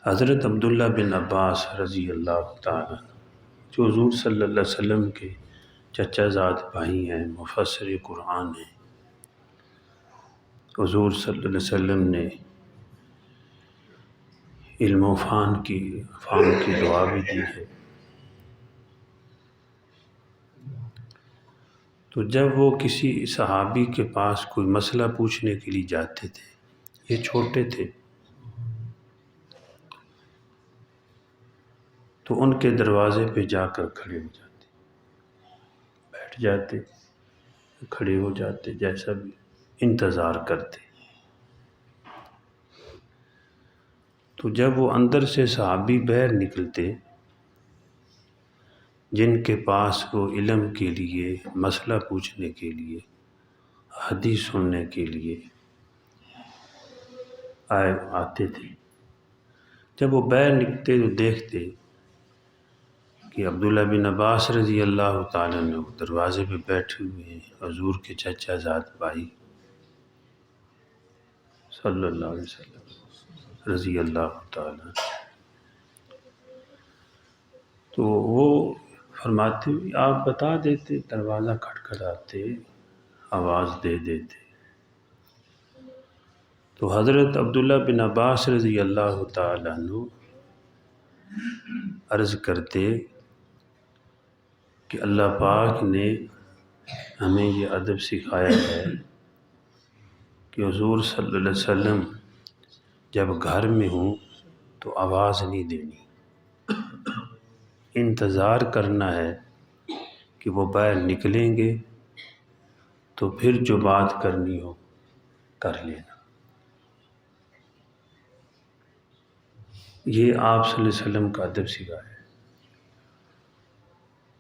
حضرت عبداللہ بن عباس رضی اللہ تعالیٰ جو حضور صلی اللہ علیہ وسلم کے چچا زاد بھائی ہیں، مفسر قرآن ہیں، حضور صلی اللہ علیہ وسلم نے علم و فام کی دعا بھی دی ہے۔ تو جب وہ کسی صحابی کے پاس کوئی مسئلہ پوچھنے کے لیے جاتے تھے، یہ چھوٹے تھے، تو ان کے دروازے پہ جا کر کھڑے ہو جاتے، بیٹھ جاتے، کھڑے ہو جاتے، جیسا بھی انتظار کرتے۔ تو جب وہ اندر سے صحابی باہر نکلتے جن کے پاس وہ علم کے لیے، مسئلہ پوچھنے کے لیے، حدیث سننے کے لیے آتے تھے، جب وہ باہر نکلتے تو دیکھتے کہ عبداللہ بن عباس رضی اللہ تعالیٰ عنہ دروازے پہ بیٹھے ہوئے ہیں، حضور کے چچا زاد بھائی صلی اللہ علیہ وسلم رضی اللہ تعالیٰ عنہ۔ تو وہ فرماتے آپ بتا دیتے، دروازہ کھٹکھٹاتے، آواز دے دیتے۔ تو حضرت عبداللہ بن عباس رضی اللہ تعالیٰ عنہ عرض کرتے کہ اللہ پاک نے ہمیں یہ ادب سکھایا ہے کہ حضور صلی اللہ علیہ وسلم جب گھر میں ہوں تو آواز نہیں دینی، انتظار کرنا ہے کہ وہ باہر نکلیں گے تو پھر جو بات کرنی ہو کر لینا۔ یہ آپ صلی اللہ علیہ وسلم کا ادب سکھایا ہے۔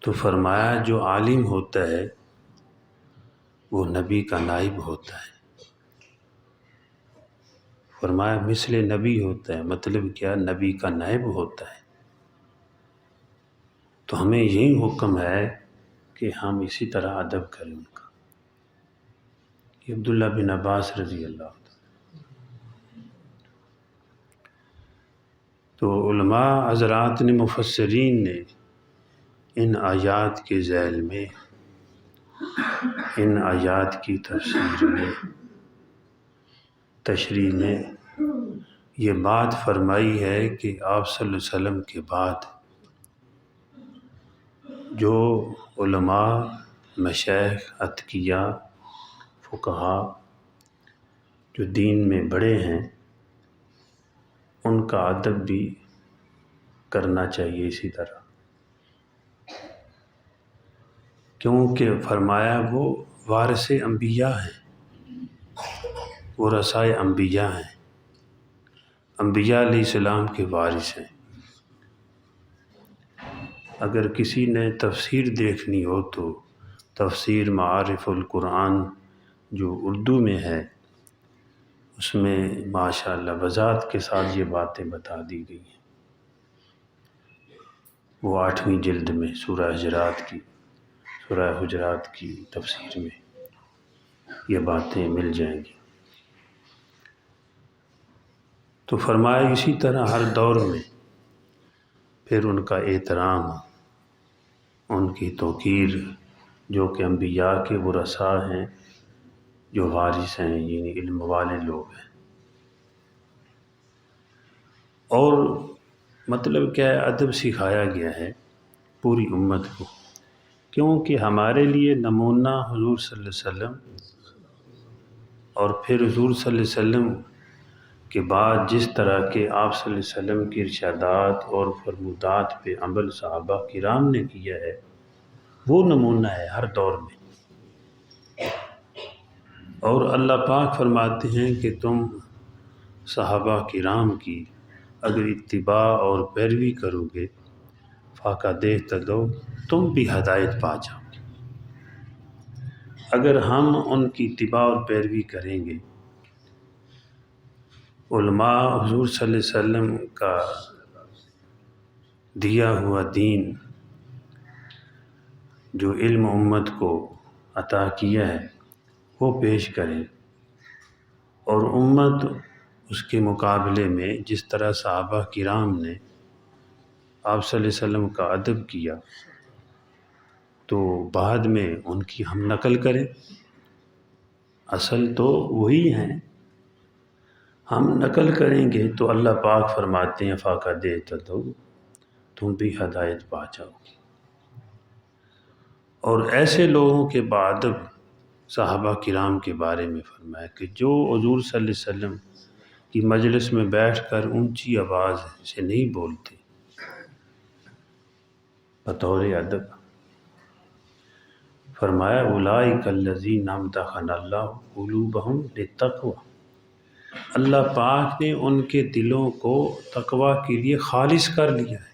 تو فرمایا جو عالم ہوتا ہے وہ نبی کا نائب ہوتا ہے۔ فرمایا مثل نبی ہوتا ہے، مطلب کیا؟ نبی کا نائب ہوتا ہے۔ تو ہمیں یہی حکم ہے کہ ہم اسی طرح ادب کریں ان کا۔ یہ عبداللہ بن عباس رضی اللہ عنہ۔ تو علماء حضرات نے، مفسرین نے ان آیات کے ذیل میں، ان آیات کی تشریح میں یہ بات فرمائی ہے کہ آپ صلی اللہ علیہ وسلم کے بعد جو علماء، مشائخ، اتقیاء، فقہاء جو دین میں بڑے ہیں، ان کا ادب بھی کرنا چاہیے اسی طرح، کیونکہ فرمایا وہ وارث انبیاء ہیں، ورثاء انبیاء ہیں، انبیاء علیہ السلام کے وارث ہیں۔ اگر کسی نے تفسیر دیکھنی ہو تو تفسیر معارف القرآن جو اردو میں ہے، اس میں ماشاءاللہ وضاحت کے ساتھ یہ باتیں بتا دی گئی ہیں۔ وہ 8ویں جلد میں سورہ حجرات کی تفسیر میں یہ باتیں مل جائیں گی۔ تو فرمایا اسی طرح ہر دور میں پھر ان کا احترام، ان کی توقیر، جو کہ انبیاء کے ورثاء ہیں، جو وارث ہیں، یعنی علم والے لوگ ہیں۔ اور مطلب کیا ہے؟ ادب سکھایا گیا ہے پوری امت کو، کیونکہ ہمارے لیے نمونہ حضور صلی اللہ علیہ وسلم، اور پھر حضور صلی اللہ علیہ وسلم کے بعد جس طرح کے آپ صلی اللہ علیہ وسلم کی ارشادات اور فرمودات پہ عمل صحابہ کرام نے کیا ہے، وہ نمونہ ہے ہر دور میں۔ اور اللہ پاک فرماتے ہیں کہ تم صحابہ کرام کی اگر اتباع اور پیروی کرو گے، فاقہ تہتدوا، تم بھی ہدایت پا جاؤ گے۔ اگر ہم ان کی اتباع اور پیروی کریں گے، علماء حضور صلی اللہ علیہ وسلم کا دیا ہوا دین جو علم امت کو عطا کیا ہے وہ پیش کریں، اور امت اس کے مقابلے میں جس طرح صحابہ کرام نے آپ صلی اللہ علیہ وسلم کا ادب کیا تو بعد میں ان کی ہم نقل کریں؟ اصل تو وہی ہیں، ہم نقل کریں گے تو اللہ پاک فرماتے ہیں فاقہ دے تو تم بھی ہدایت پا جاؤ گے۔ اور ایسے لوگوں کے بعد صحابہ کرام کے بارے میں فرمایا کہ جو حضور صلی اللہ علیہ وسلم کی مجلس میں بیٹھ کر اونچی آواز سے نہیں بولتے بطور ادب، فرمایا اولئک الذین امتحن اللہ قلوبہم للتقوی، اللہ پاک نے ان کے دلوں کو تقوی کے لیے خالص کر لیا ہے،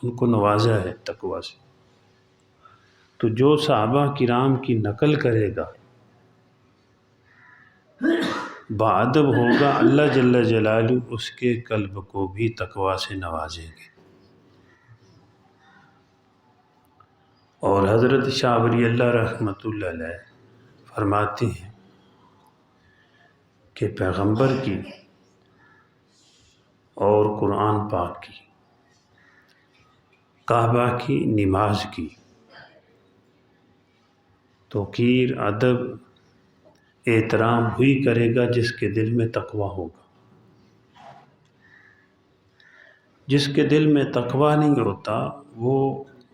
ان کو نوازا ہے تقوی سے۔ تو جو صحابہ کرام کی نقل کرے گا باادب ہوگا، اللہ جل جلالہ اس کے قلب کو بھی تقوی سے نوازیں گے۔ اور حضرت شاہ ولی اللہ رحمۃ اللہ علیہ فرماتے ہیں کہ پیغمبر کی اور قرآن پاک کی، کعبہ کی، نماز کی توقیر، ادب، احترام ہوئی کرے گا جس کے دل میں تقوی ہوگا۔ جس کے دل میں تقوی نہیں ہوتا وہ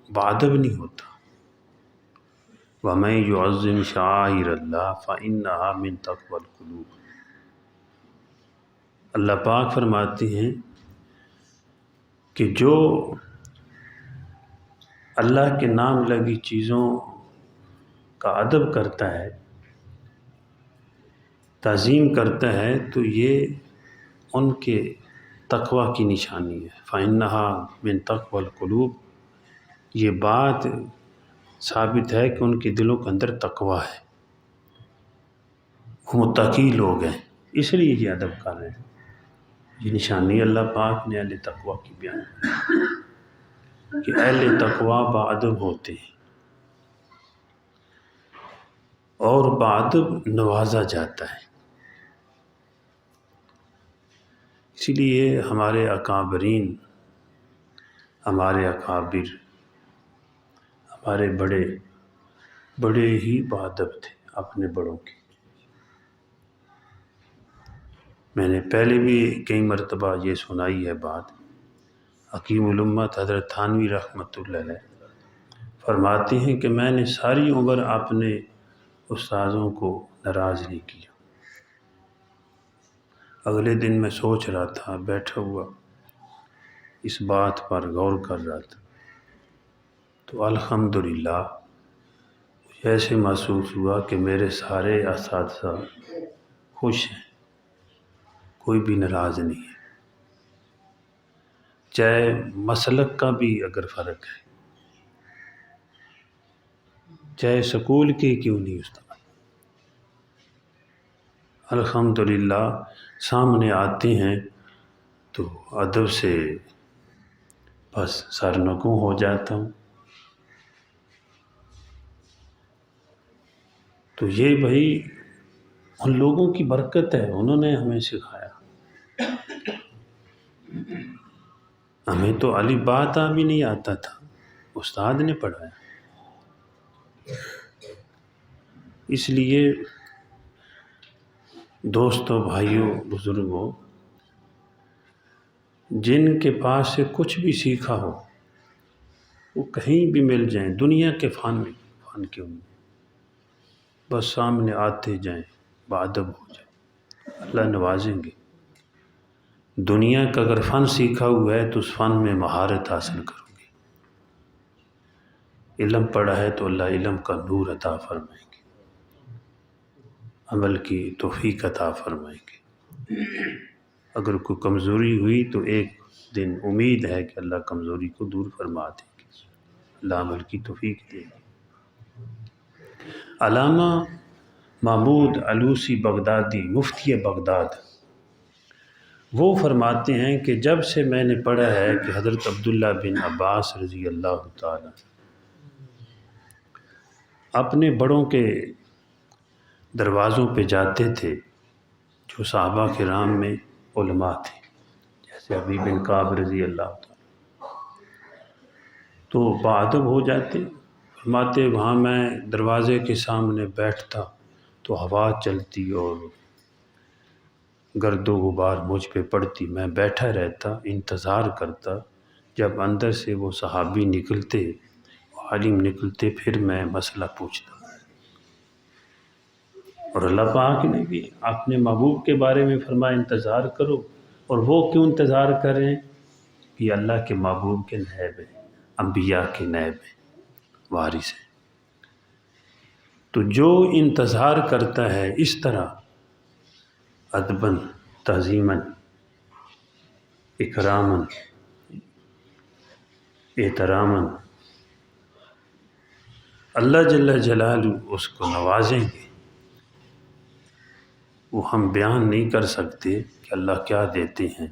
باادب نہیں ہوتا۔ وَمَن يُعَظِّمْ شَعَائِرَ اللَّهِ فَإِنَّهَا مِن تَقْوَى الْقُلُوبِ، اللہ پاک فرماتے ہیں کہ جو اللہ کے نام لگی چیزوں کا ادب کرتا ہے، تعظیم کرتا ہے، تو یہ ان کے تقوی کی نشانی ہے۔ فَإِنَّهَا مِن تَقْوَى الْقُلُوبِ، یہ بات ثابت ہے کہ ان کے دلوں کے اندر تقوی ہے، وہ متقی لوگ ہیں، اس لیے یہ ادب کر رہے ہیں۔ یہ نشانی اللہ پاک نے اہل تقوی کی بیان کی کہ اہل تقوی باادب ہوتے ہیں اور باادب نوازا جاتا ہے۔ اسی لیے ہمارے اکابرین، ہمارے اکابر، ہمارے بڑے ہی باادب تھے اپنے بڑوں کے۔ میں نے پہلے بھی کئی مرتبہ یہ سنائی ہے بات، حکیم الامت حضرت تھانوی رحمۃ اللہ علیہ فرماتے ہیں کہ میں نے ساری عمر اپنے استاذوں کو ناراض نہیں کیا۔ اگلے دن میں سوچ رہا تھا، بیٹھا ہوا اس بات پر غور کر رہا تھا تو الحمدللہ مجھے ایسے محسوس ہوا کہ میرے سارے اساتذہ خوش ہیں، کوئی بھی ناراض نہیں ہے، چاہے مسلک کا بھی اگر فرق ہے، چاہے سکول کے کیوں نہیں استاد، الحمدللہ سامنے آتے ہیں تو ادب سے بس سرنگوں ہو جاتا ہوں۔ تو یہ بھائی ان لوگوں کی برکت ہے، انہوں نے ہمیں سکھایا۔ ہمیں تو الف با تا بھی نہیں آتا تھا، استاد نے پڑھایا۔ اس لیے دوستوں، بھائیوں، بزرگوں، جن کے پاس سے کچھ بھی سیکھا ہو وہ کہیں بھی مل جائیں، دنیا کے فن کیوں نہیں، بس سامنے آتے جائیں، باادب ہو جائیں، اللہ نوازیں گے۔ دنیا کا اگر فن سیکھا ہوا ہے تو اس فن میں مہارت حاصل کرو گے، علم پڑھا ہے تو اللہ علم کا نور عطا فرمائیں گے، عمل کی توفیق عطا فرمائیں گے۔ اگر کوئی کمزوری ہوئی تو ایک دن امید ہے کہ اللہ کمزوری کو دور فرما دیں گے، اللہ عمل کی توفیق دے گے۔ علامہ محمود علوسی بغدادی، مفتی بغداد، وہ فرماتے ہیں کہ جب سے میں نے پڑھا ہے کہ حضرت عبداللہ بن عباس رضی اللہ تعالی اپنے بڑوں کے دروازوں پہ جاتے تھے جو صحابہ کرام میں علماء تھے، جیسے ابی بن کعب رضی اللہ تعالیٰ، تو باادب ہو جاتے، فرماتے وہاں میں دروازے کے سامنے بیٹھتا تو ہوا چلتی اور گرد و غبار مجھ پہ پڑتی، میں بیٹھا رہتا انتظار کرتا، جب اندر سے وہ صحابی نکلتے، عالم نکلتے، پھر میں مسئلہ پوچھتا۔ اور اللہ پاک نے بھی اپنے محبوب کے بارے میں فرمایا انتظار کرو، اور وہ کیوں انتظار کریں؟ کہ اللہ کے محبوب کے نائب ہیں، انبیاء کے نائب ہیں، وارث ہیں۔ تو جو انتظار کرتا ہے اس طرح ادباً، تعظیماً، اکراماً، احتراماً، اللہ جل جلالہ اس کو نوازیں گے۔ وہ ہم بیان نہیں کر سکتے کہ اللہ کیا دیتے ہیں،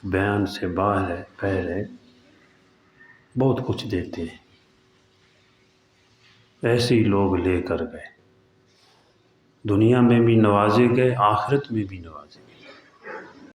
بیان سے باہر ہے، پیر ہے، بہت کچھ دیتے ہیں۔ ایسے ہی لوگ لے کر گئے، دنیا میں بھی نوازے گئے، آخرت میں بھی نوازے گئے۔